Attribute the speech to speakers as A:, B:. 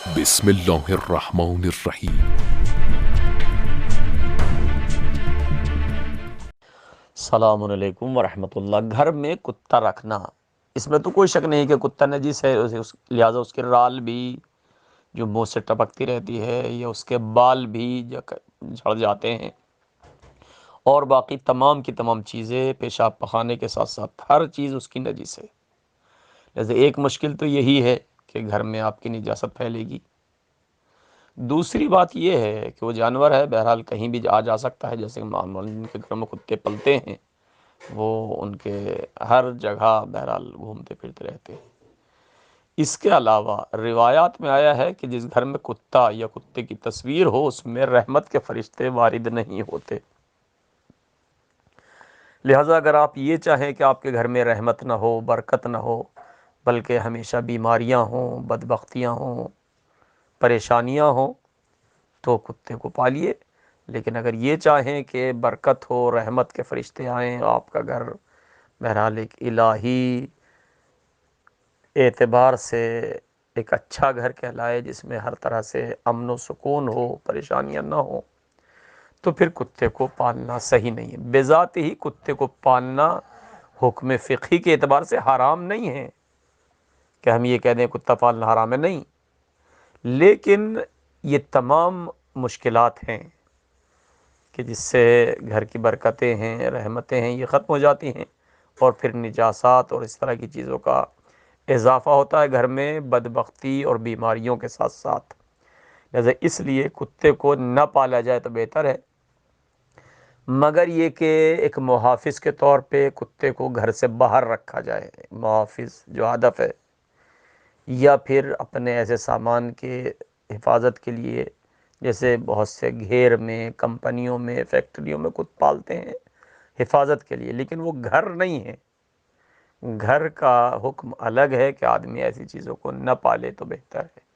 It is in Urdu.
A: بسم اللہ الرحمن الرحیم۔
B: السلام علیکم ورحمۃ اللہ۔ گھر میں کتا رکھنا، اس میں تو کوئی شک نہیں کہ کتا نجس ہے، لہٰذا اس کی رال بھی جو منہ سے ٹپکتی رہتی ہے یا اس کے بال بھی جھڑ جاتے ہیں، اور باقی تمام کی تمام چیزیں پیشاب پخانے کے ساتھ ساتھ ہر چیز اس کی نجس ہے۔ لہٰذا ایک مشکل تو یہی ہے کہ گھر میں آپ کی نجاست پھیلے گی۔ دوسری بات یہ ہے کہ وہ جانور ہے، بہرحال کہیں بھی آ جا سکتا ہے، جیسے معمولاً جن کے گھر میں کتے پلتے ہیں وہ ان کے ہر جگہ بہرحال گھومتے پھرتے رہتے ہیں۔ اس کے علاوہ روایات میں آیا ہے کہ جس گھر میں کتا یا کتے کی تصویر ہو اس میں رحمت کے فرشتے وارد نہیں ہوتے۔ لہٰذا اگر آپ یہ چاہیں کہ آپ کے گھر میں رحمت نہ ہو، برکت نہ ہو، بلکہ ہمیشہ بیماریاں ہوں، بدبختیاں ہوں، پریشانیاں ہوں، تو کتے کو پالیے۔ لیکن اگر یہ چاہیں کہ برکت ہو، رحمت کے فرشتے آئیں، آپ کا گھر بہرحال ایک الہی اعتبار سے ایک اچھا گھر کہلائے، جس میں ہر طرح سے امن و سکون ہو، پریشانیاں نہ ہوں، تو پھر کتے کو پالنا صحیح نہیں ہے۔ بذات ہی کتے کو پالنا حکم فقہی کے اعتبار سے حرام نہیں ہے کہ ہم یہ کہہ دیں کتا پالنا حرام ہے، نہیں، لیکن یہ تمام مشکلات ہیں کہ جس سے گھر کی برکتیں ہیں، رحمتیں ہیں، یہ ختم ہو جاتی ہیں، اور پھر نجاسات اور اس طرح کی چیزوں کا اضافہ ہوتا ہے گھر میں، بدبختی اور بیماریوں کے ساتھ ساتھ۔ لہذا اس لیے کتے کو نہ پالا جائے تو بہتر ہے، مگر یہ کہ ایک محافظ کے طور پہ کتے کو گھر سے باہر رکھا جائے، محافظ جو ہدف ہے، یا پھر اپنے ایسے سامان کے حفاظت کے لیے، جیسے بہت سے گھیر میں، کمپنیوں میں، فیکٹریوں میں کتے پالتے ہیں حفاظت کے لیے، لیکن وہ گھر نہیں ہے۔ گھر کا حکم الگ ہے کہ آدمی ایسی چیزوں کو نہ پالے تو بہتر ہے۔